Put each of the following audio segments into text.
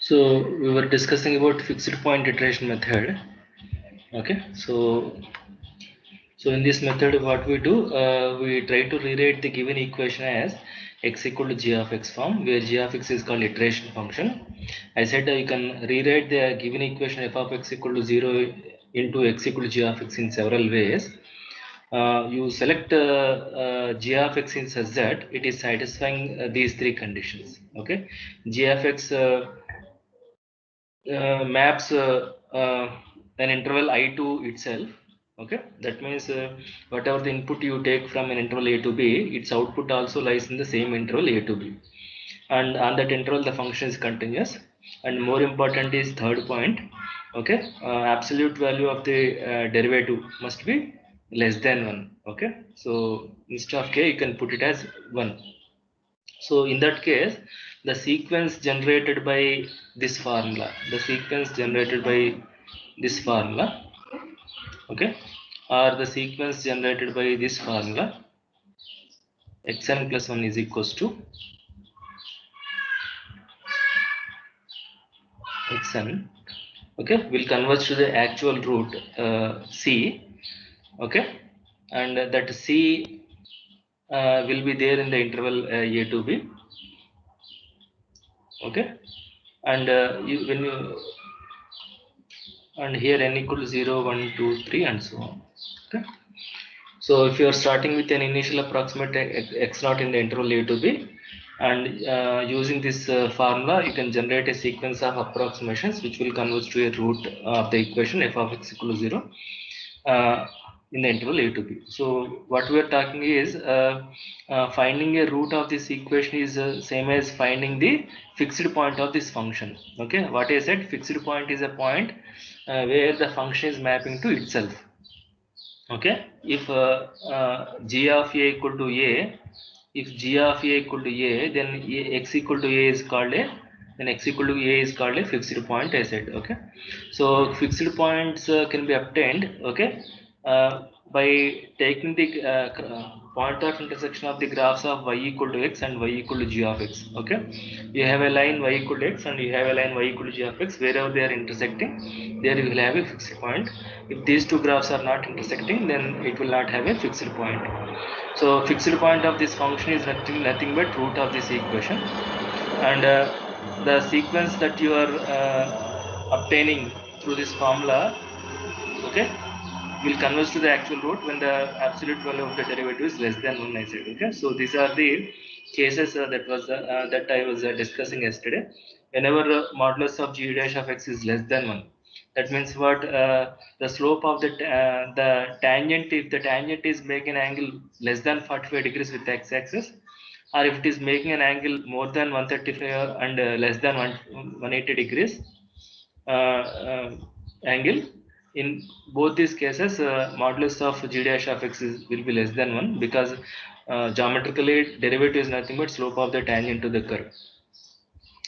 So we were discussing about fixed point iteration method. Okay, so in this method, what we do, we try to rewrite the given equation as x equal to g of x form, where g of x is called iteration function. I said you can rewrite the given equation f of x equal to 0 into x equal to g of x in several ways. You select g of x in such that it is satisfying these three conditions. Okay, g of x maps an interval I to itself. Okay, that means whatever the input you take from an interval a to b, its output also lies in the same interval a to b, and on that interval the function is continuous. And more important is third point. Okay, absolute value of the derivative must be less than 1. Okay, so instead of k you can put it as 1. So in that case, the sequence generated by this formula, okay, or the sequence generated by this formula, xn plus 1 is equals to xn, okay, will converge to the actual root c, okay, and that c will be there in the interval a to b, okay, and when you, and here n equal to 0, 1, 2, 3 and so on. Okay, so if you are starting with an initial approximate x naught in the interval a to b, and using this formula, you can generate a sequence of approximations which will converge to a root of the equation f of x equal to 0 in the interval a to b. So what we are talking is finding a root of this equation is same as finding the fixed point of this function. Okay, what I said, fixed point is a point where the function is mapping to itself. Okay, if g of a equal to a, if g of a equal to a, then x equal to a is called a, then x equal to a is called a fixed point, I said. Okay, so fixed points can be obtained, okay, by taking the point of intersection of the graphs of y equal to x and y equal to g of x. Okay, you have a line y equal to x and you have a line y equal to g of x. Wherever they are intersecting, there you will have a fixed point. If these two graphs are not intersecting, then it will not have a fixed point. So fixed point of this function is nothing but root of this equation, and the sequence that you are obtaining through this formula, okay, will converge to the actual root when the absolute value of the derivative is less than 1, I said. Okay, so these are the cases that I was discussing yesterday. Whenever modulus of g dash of x is less than 1, that means what, the slope of the tangent, if the tangent is making an angle less than 45 degrees with the x-axis, or if it is making an angle more than 135 and less than 180 degrees angle, in both these cases modulus of g dash of x will be less than 1, because geometrically derivative is nothing but slope of the tangent to the curve.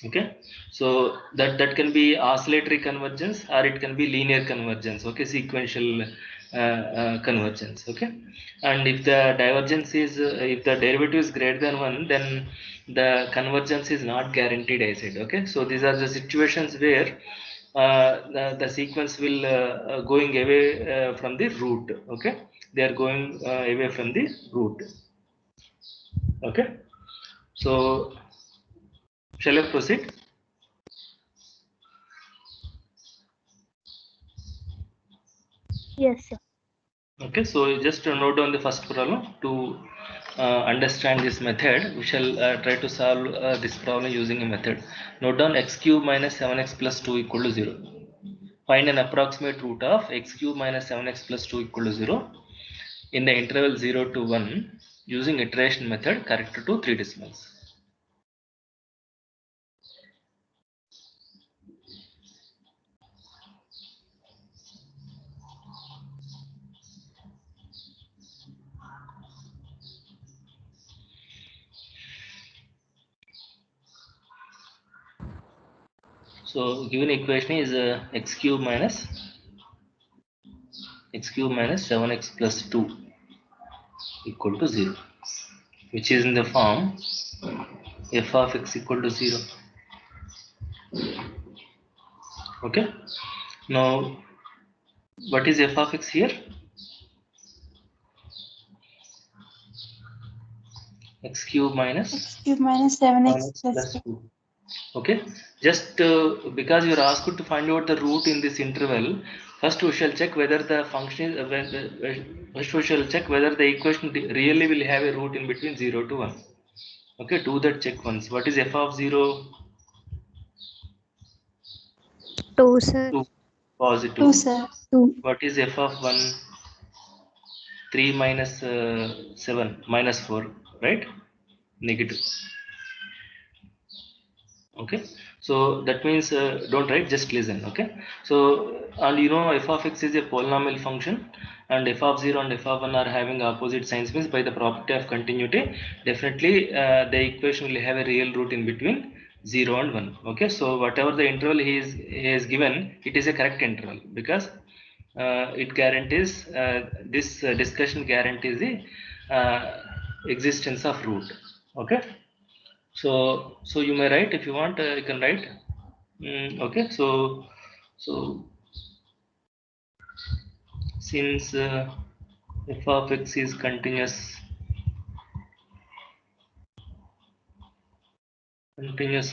Okay, so that can be oscillatory convergence or it can be linear convergence. Okay, sequential convergence. Okay, and if the divergence is if the derivative is greater than 1, then the convergence is not guaranteed, I said. Okay, so these are the situations where the sequence will going away from the root. Okay, they are going away from the root. Okay, so shall I proceed? Yes, sir. Okay, so just note down the first problem to understand this method. We shall try to solve this problem using a method. Note down x cube minus 7x plus 2 equal to 0. Find an approximate root of x cube minus 7x plus 2 equal to 0 in the interval 0 to 1 using iteration method corrected to 3 decimals. So given equation is x cube minus 7x plus 2 equal to 0, which is in the form f of x equal to 0. Okay. Now, what is f of x here? X cube minus 7x plus 2. Okay, just because you are asked to find out the root in this interval, first we shall check whether the function is first we shall check whether the equation really will have a root in between 0 to 1. Okay, do that check once. What is f of 0? 2, sir. 2, positive. 2, sir. 2. What is f of 1? 3 minus 7 minus 4, right? Negative. Okay, so that means don't write, just listen. Okay, so and you know f of x is a polynomial function, and f of 0 and f of 1 are having opposite signs, means by the property of continuity definitely the equation will have a real root in between 0 and 1. Okay, so whatever the interval he has given, it is a correct interval, because it guarantees this discussion guarantees the existence of root. Okay, so you may write, if you want, you can write. Okay, so since f of x is continuous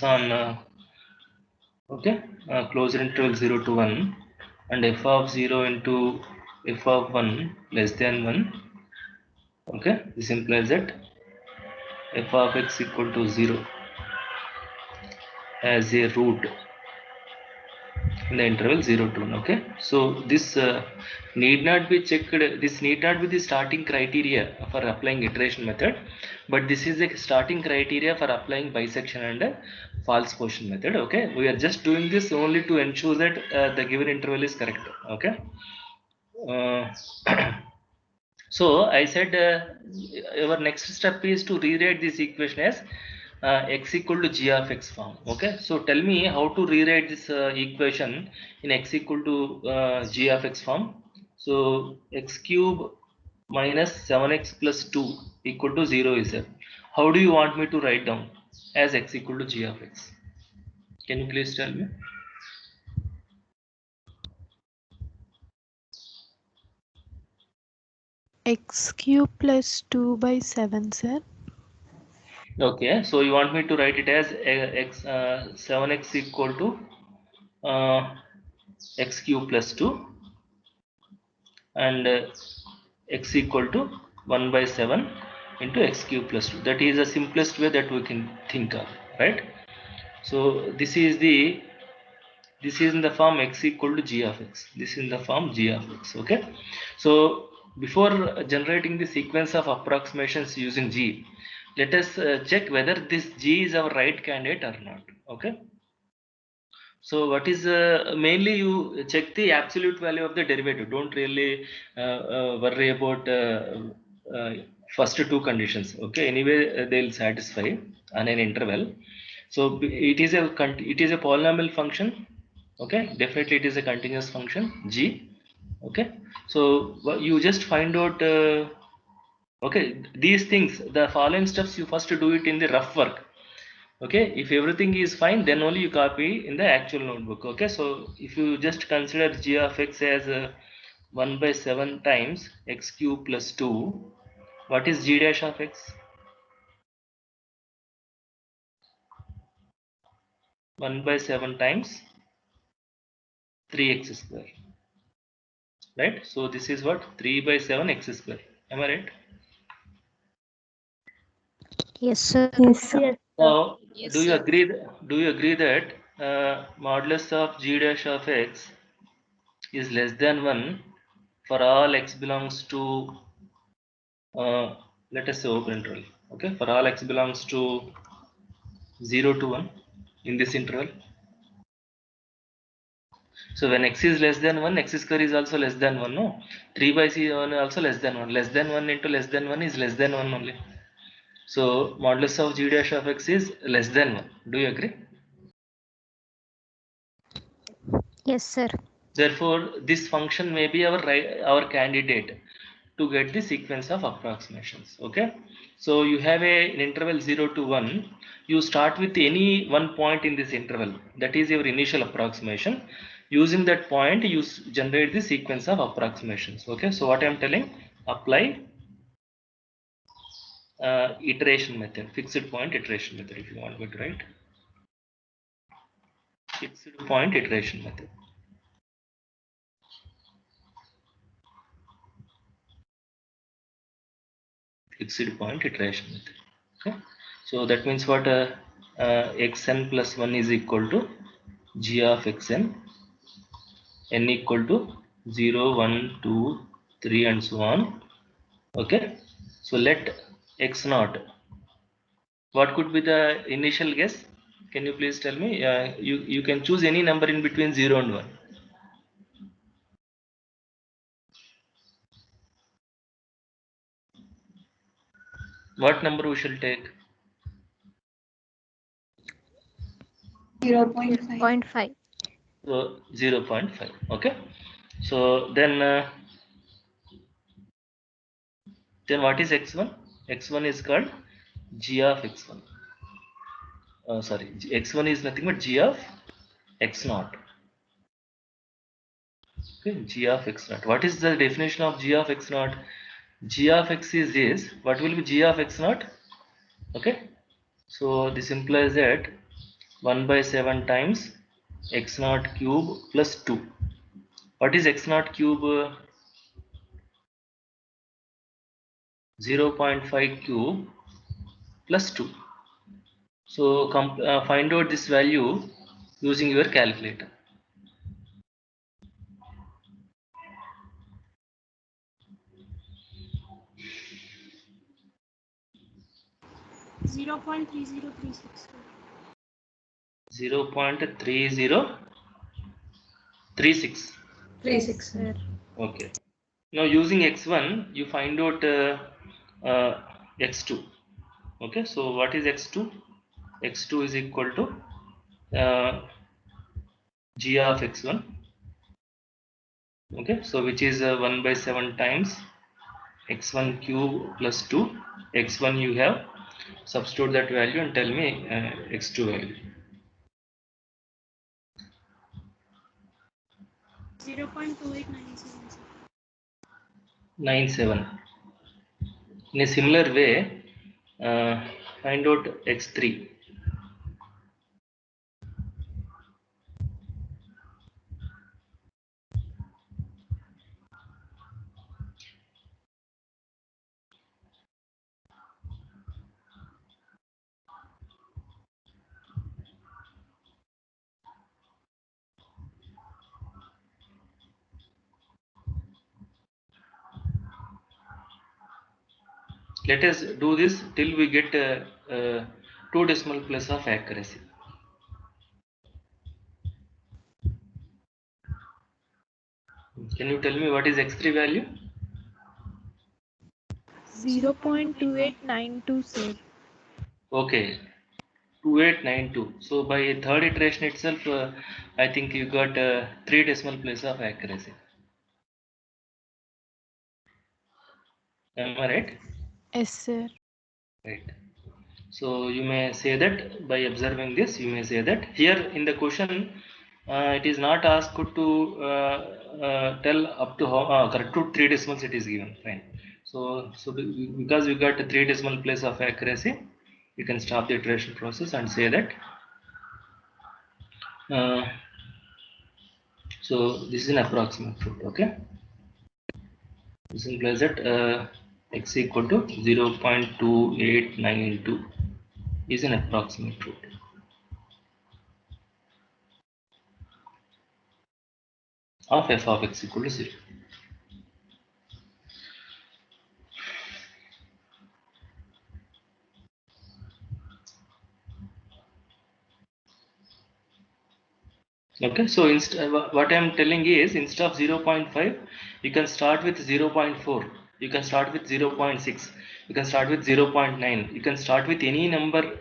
on okay, closed interval 0 to 1, and f of 0 into f of 1 less than 1. Okay, this implies that f of x equal to 0 as a root in the interval 0 to 1. Okay, so this need not be checked, this need not be the starting criteria for applying iteration method, but this is the starting criteria for applying bisection and false quotient method. Okay, we are just doing this only to ensure that the given interval is correct. Okay, so I said our next step is to rewrite this equation as x equal to g of x form. Okay, so tell me how to rewrite this equation in x equal to g of x form. So x cube minus 7x plus 2 equal to 0 is there. How do you want me to write down as x equal to g of x? Can you please tell me? X cube plus 2 by 7, sir. Okay, so you want me to write it as 7x equal to x cube plus 2 and x equal to 1 by 7 into x cube plus 2. That is the simplest way that we can think of, right? So this is in the form x equal to g of x. This is in the form g of x. Okay, so before generating the sequence of approximations using g, let us check whether this g is our right candidate or not. Okay, so what is mainly you check the absolute value of the derivative. Don't really worry about first two conditions. Okay, anyway they'll satisfy on an interval. So it is a polynomial function. Okay, definitely it is a continuous function g. Okay, so you just find out okay, these things, the following steps you first do it in the rough work. Okay, if everything is fine, then only you copy in the actual notebook. Okay, so if you just consider g of x as 1 by 7 times x cube plus 2, what is g dash of x? 1 by 7 times 3x square, right? So this is what? 3 by 7 x square. Am I right? Yes, sir. Yes, sir. Now, Yes, do you sir. agree that modulus of g dash of x is less than 1 for all x belongs to let us say open interval. Okay, for all x belongs to 0 to 1 in this interval. So when x is less than 1, x square is also less than 1. No, 3 by 1 also less than 1. Less than 1 into less than 1 is less than 1 only. So modulus of g dash of x is less than 1. Do you agree? Yes, sir. Therefore, this function may be our candidate to get the sequence of approximations. Okay, so you have an interval 0 to 1. You start with any one point in this interval. That is your initial approximation. Using that point, you generate the sequence of approximations. Okay, so what I am telling, apply iteration method, fixed point iteration method, if you want me to write. Fixed point iteration method. Fixed point iteration method. Okay, so that means what, xn plus 1 is equal to g of xn, n equal to 0, 1, 2, 3 and so on. Okay, so let x naught, what could be the initial guess? Can you please tell me? You can choose any number in between 0 and 1. What number we shall take? 0.5. 0.5. So 0.5. Okay, so then what is x1? X1 is called g of x1. Sorry, x1 is nothing but g of x naught. Okay, g of x naught. What is the definition of g of x naught? G of x is this. What will be g of x naught? Okay, so this implies that 1 by 7 times x naught cube plus 2. What is x naught cube? 0.5 cube plus 2. So find out this value using your calculator. Zero point 3036. 0.3036. 36. Sir. Okay. Now using x1, you find out x2. Okay. So what is x2? X2 is equal to g of x1. Okay. So which is 1 by 7 times x1 cube plus 2. x1 you have. Substitute that value and tell me x2 value. 0.2897. 97. In a similar way, find out x3. Let us do this till we get 2 decimal place of accuracy. Can you tell me what is x3 value? 0.2892, sir. Okay, 2892. So by third iteration itself, I think you got 3 decimal place of accuracy. Am I right? Yes, sir. Right. So you may say that by observing this, you may say that here in the question, it is not asked to tell up to how correct to 3 decimals it is given. Fine. So because we got 3 decimal place of accuracy, you can stop the iteration process and say that. So this is an approximate truth. Okay. This implies that x equal to 0.2892 is an approximate truth. Of f of x equal to 0. Okay, so what I am telling is, instead of 0.5, you can start with 0.4, you can start with 0.6, you can start with 0.9, you can start with any number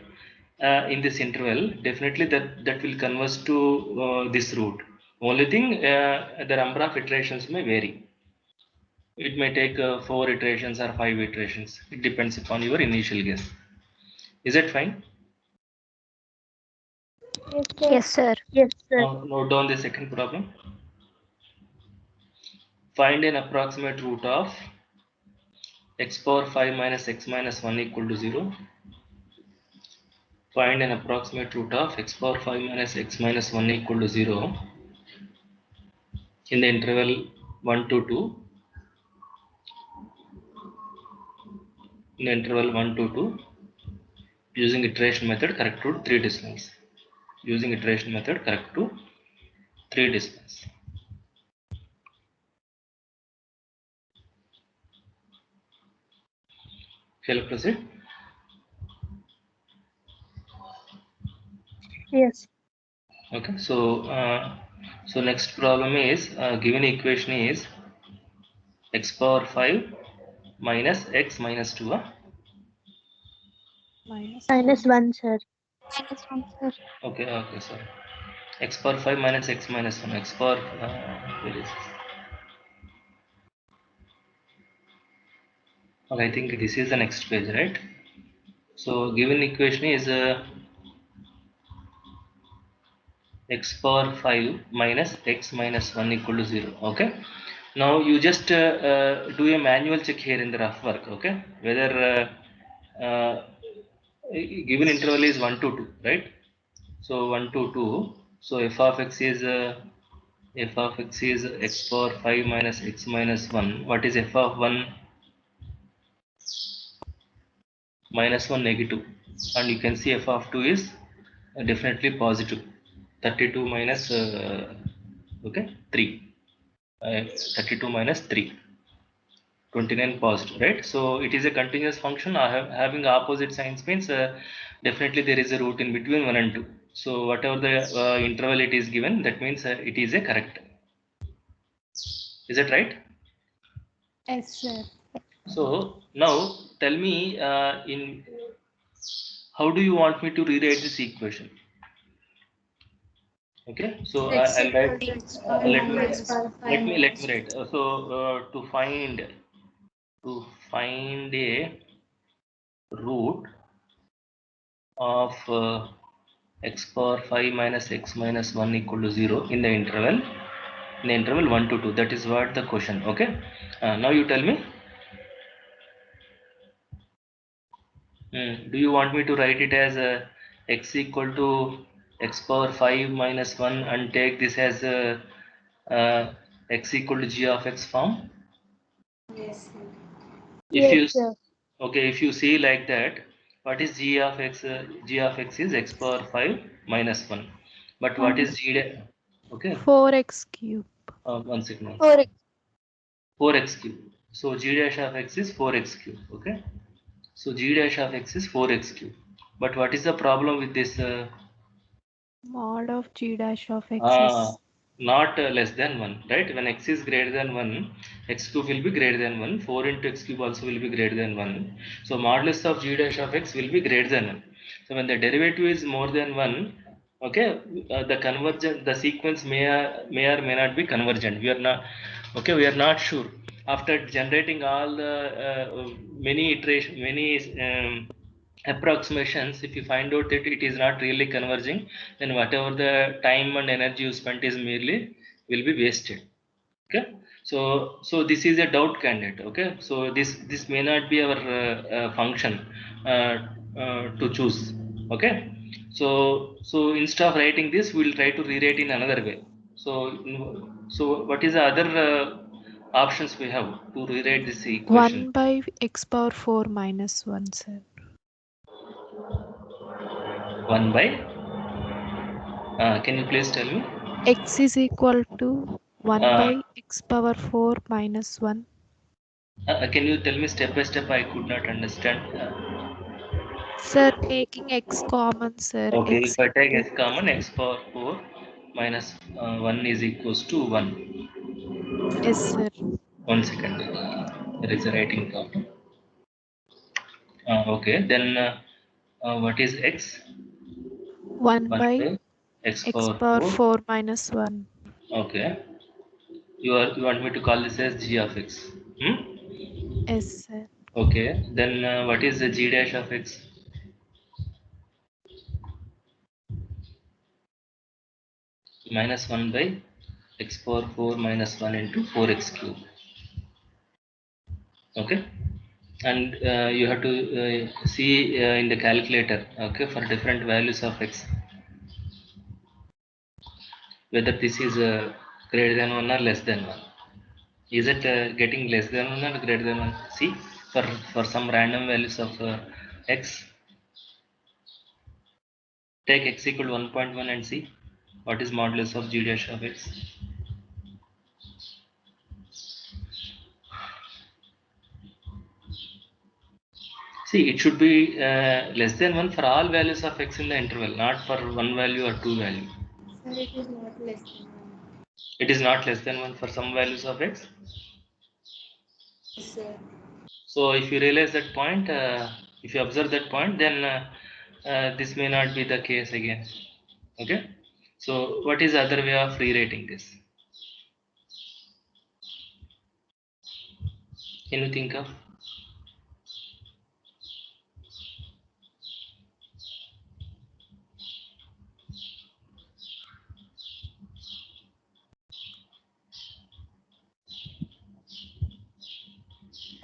in this interval. Definitely that will converge to this root. Only thing, the number of iterations may vary. It may take 4 iterations or 5 iterations. It depends upon your initial guess. Is that fine? Yes, sir. Now note down the second problem. Find an approximate root of x power 5 minus x minus 1 equal to 0. Find an approximate root of x power 5 minus x minus 1 equal to 0 in the interval 1 to 2. In the interval 1 to 2, using iteration method correct to 3 decimal. Using iteration method correct to 3 decimals. Shall I proceed? Yes. Okay. So next problem is given equation is x power 5 minus x minus 2. Minus -1, sir. -1, sir. Okay. Okay. Sorry. X power 5 minus x minus 1. X power where is this? Okay, I think this is the next page, right? So given equation is x power 5 minus x minus 1 equal to 0. Okay. Now you just do a manual check here in the rough work. Okay. Whether given interval is 1 to 2, right? So 1 to 2. So f of x is x power 5 minus x minus 1. What is f of 1? Minus 1 negative, and you can see f of 2 is definitely positive. 32 minus okay 3 32 minus 3, 29 positive, right? So it is a continuous function. Having opposite signs means definitely there is a root in between 1 and 2. So whatever the interval it is given, that means it is a correct. Is that right? Yes, sir. So now tell me in how do you want me to rewrite this equation? Okay, so X I'll write. equal to x power Let me 5 minus write. To find a root of x power 5 minus x minus 1 equal to 0 in the interval 1 to 2. That is what the question. Okay. Now you tell me. Do you want me to write it as x equal to x power 5 minus 1 and take this as uh, x equal to g of x form? Yes, sir. If you sir. okay, if you see like that, what is g of x? G of x is x power 5 minus 1. But what is g? Okay, 4x cube. 1 second. 4x. 4x cube. So g dash of x is 4x cube. Okay. So g dash of x is 4x cube. But what is the problem with this? Mod of g dash of x Uh, is Not less than 1, right? When x is greater than 1, x cube will be greater than 1. 4 into x cube also will be greater than 1. So modulus of g dash of x will be greater than 1. So when the derivative is more than 1, okay, the convergent, the sequence may or may not be convergent. We are not, okay, we are not sure. After generating all the many iteration, many approximations, if you find out that it is not really converging, then whatever the time and energy you spent is merely will be wasted. Okay. So this is a doubt candidate. Okay. So this may not be our function to choose. Okay. So instead of writing this, we will try to rewrite in another way. So what is the other options we have to rewrite this equation? 1 by x power 4 minus 1, sir. 1 by can you please tell me? X is equal to 1 Uh, by x power 4 minus 1. can you tell me step by step? I could not understand. Sir, taking x common, sir. Okay, X if I take into x common, x power 4 minus 1 is equals to 1. yes, sir. 1 second. There is a writing problem. Okay, then what is x? 1 1 by by x x power power 4. 4 minus 1. Okay, you want me to call this as g of x? Hmm? Yes, sir. Okay, then what is the g dash of x? minus 1 by x power 4 minus 1 into 4x cube. Okay, and you have to see in the calculator, okay, for different values of x, whether this is greater than 1 or less than 1. Is it getting less than 1 or greater than 1? See, for some random values of x, take x equal to 1.1 and see what is modulus of g dash of x. See, it should be less than 1 for all values of x in the interval, not for one value or two value. Sir, it is not less than 1. It is not less than 1 for some values of x. Yes, sir. So if you realize that point, if you observe that point, then this may not be the case again. Okay. So what is the other way of rewriting this? Can you think of?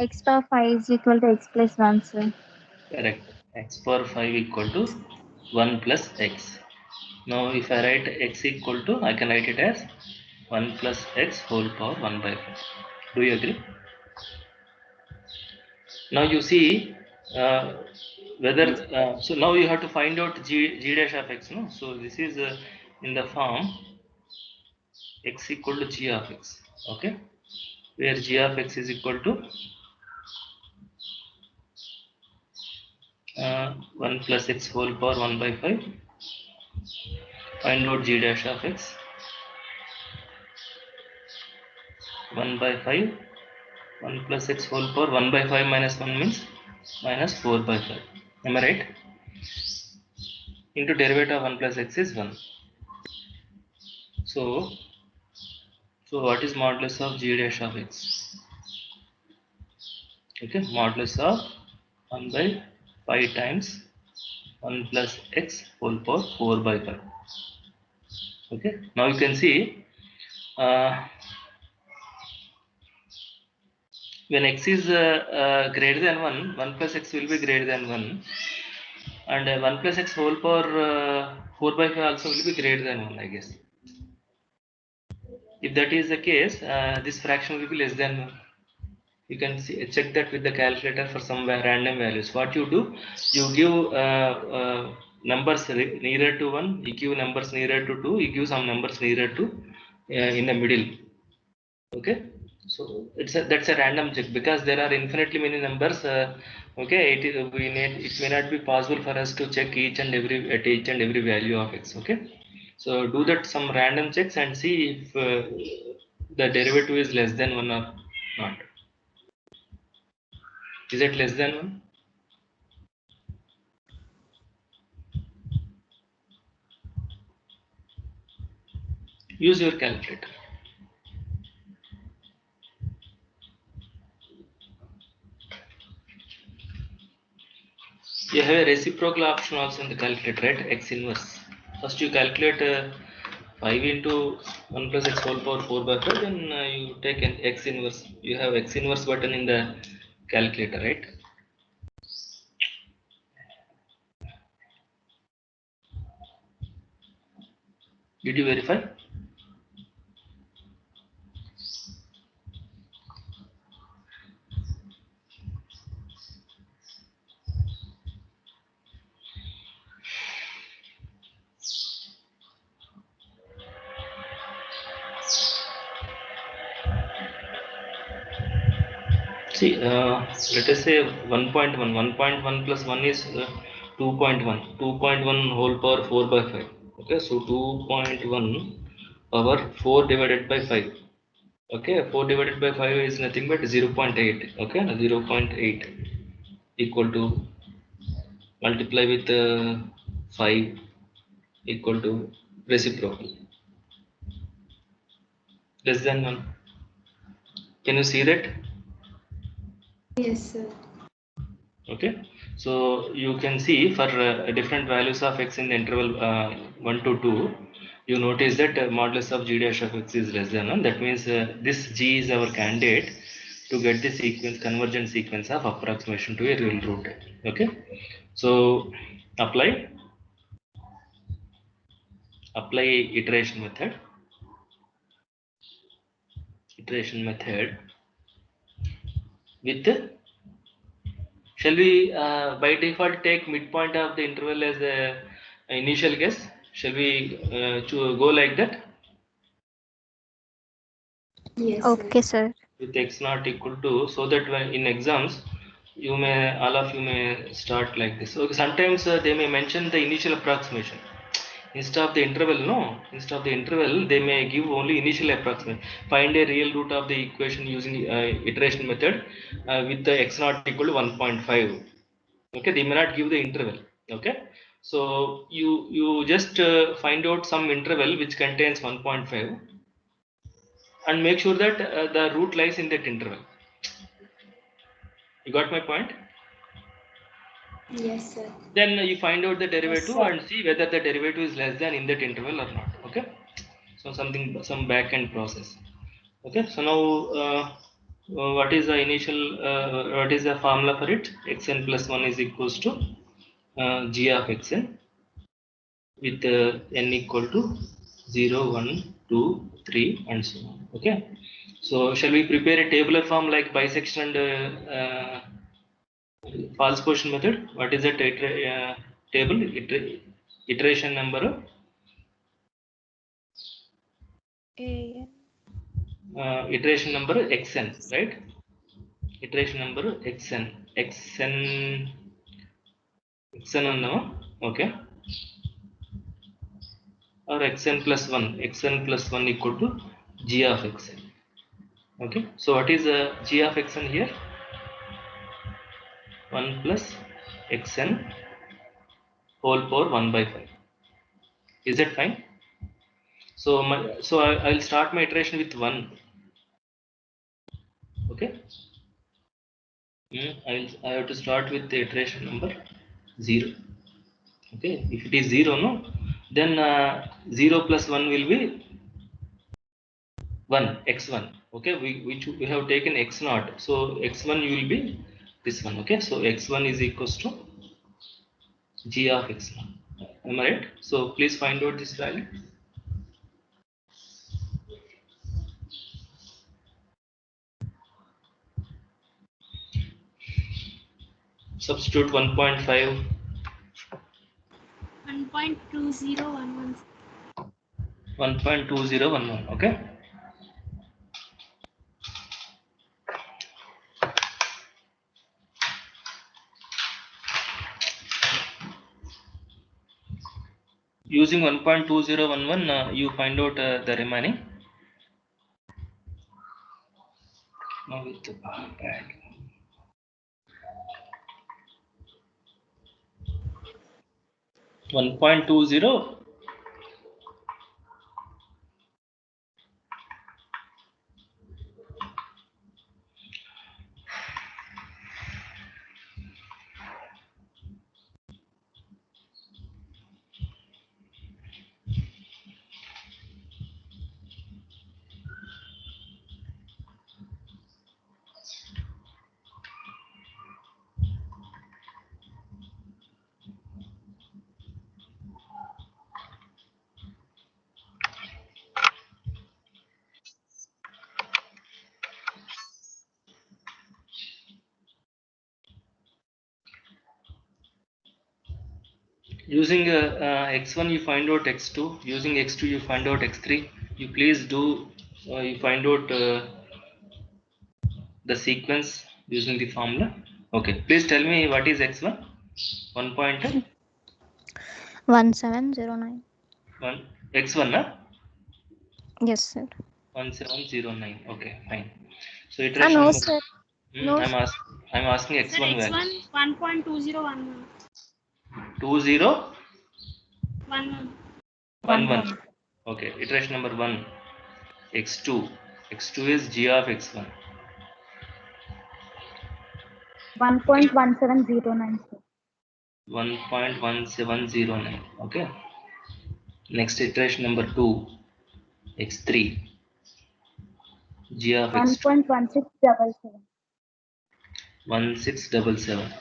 X power 5 is equal to x plus 1, sir. Correct. X power 5 equal to 1 plus x. Now if I write x equal to, I can write it as 1 plus x whole power 1 by 5. Do you agree? Now you see whether so now you have to find out g dash of x, no? So this is in the form x equal to g of x, okay, where g of x is equal to 1 plus x whole power 1 by 5. Find out g dash of x. 1 by 5, 1 plus x whole power 1 by 5 minus 1 means minus 4 by 5. Am I right? Into derivative of 1 plus x is 1. So what is modulus of g dash of x? Okay, modulus of 1 by 5 times 1 plus x whole power 4 by 5. Okay, now you can see when x is greater than 1, 1 plus x will be greater than 1, and 1 plus x whole power 4 by 5 also will be greater than 1, I guess. If that is the case, this fraction will be less than 1. You can see, check that with the calculator for some random values. What you do, you give numbers nearer to 1, you give numbers nearer to 2, you give some numbers nearer to in the middle. Okay, so that's a random check, because there are infinitely many numbers. Okay, it may not be possible for us to check each and every value of x. Okay, so do that some random checks and see if the derivative is less than 1 or not. Is it less than 1? Use your calculator. You have a reciprocal option also in the calculator, right? X inverse. First you calculate 5 into 1 plus x whole power 4 by 5, then you take an x inverse. You have x inverse button in the calculator, right? Did you verify? See, let us say 1.1. 1.1 plus 1 is 2.1. 2.1 whole power 4 by 5. Okay, so 2.1 power 4 divided by 5. Okay, 4 divided by 5 is nothing but 0.8. Okay, 0.8 equal to, multiply with 5 equal to reciprocal. Less than 1. Can you see that? Yes, sir. Okay, so you can see for different values of x in the interval 1 to 2, you notice that modulus of g dash of x is less than 1. That means this g is our candidate to get the sequence, convergent sequence of approximation to a real root. Okay, so apply iteration method with, shall we by default take midpoint of the interval as a initial guess? Shall we go like that? Yes, Okay, sir. sir. With x not equal to, so that when in exams you may, all of you may start like this. Okay, sometimes they may mention the initial approximation instead of the interval. No, instead of the interval they may give only initial approximation. Find a real root of the equation using iteration method with the x not equal to 1.5. okay, they may not give the interval. Okay, so you just find out some interval which contains 1.5 and make sure that the root lies in that interval. You got my point? Yes, sir. Then you find out the derivative sir. and see whether the derivative is less than in that interval or not. Okay, so some back end process. Okay, so now what is the initial what is the formula for it? Xn plus 1 is equals to g of xn with n equal to 0, 1, 2, 3 and so on. Okay, so shall we prepare a tabular form like bisection and false position method? What is that table? Iteration number, AN. iteration number xn, right? Iteration number xn, xn unknown, okay, or xn plus 1 equal to g of xn. Okay, so what is g of xn here? 1 plus xn whole power 1 by 5. Is that fine? So I'll start my iteration with 1. Okay, I have to start with the iteration number 0. Okay, if it is 0, no, then 0 plus 1 will be 1, x1. Okay, we have taken x naught, so x1 will be this one. Okay, so x1 is equals to g of x1. Am I right? So please find out this value. Substitute 1.5. 1.2011. 1.2011. Okay, using 1.2011 you find out the remaining. Now with the add 1.20. Using x1 you find out x2, using x2 you find out x3. You please do you find out the sequence using the formula. Okay, please tell me what is x1. 1.1 1709. x1, huh? Yes, sir. 1709. Okay, fine. So Ah, iteration no, number, sir. No, I'm asking Sir, x1 value. X1 1.2011. 2011. 11. Okay, iteration number 1, x2. x2 is g of x1. 1.1709, sir. 1.1709. Okay, Next iteration number 2, x3, g of x2, 1.1677. 1677.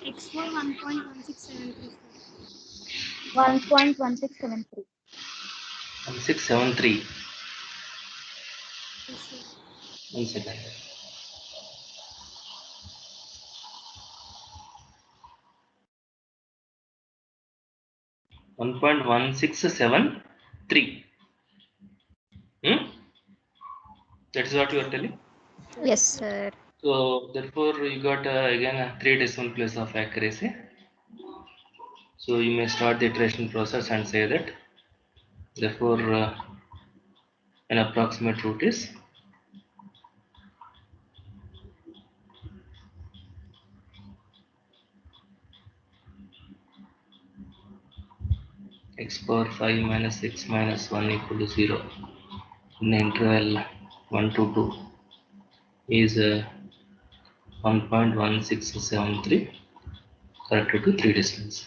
X4 1.1673. 1.1673. 1673. Yes, sir. 1 second. One 1.1673. That is what you are telling. Yes, sir. So therefore you got again a 3 decimal place of accuracy. So you may start the iteration process and say that therefore an approximate root is x power 5 minus x minus 1 equal to 0 in the interval 1 to 2 is 1.1673 corrected to 3 decimals.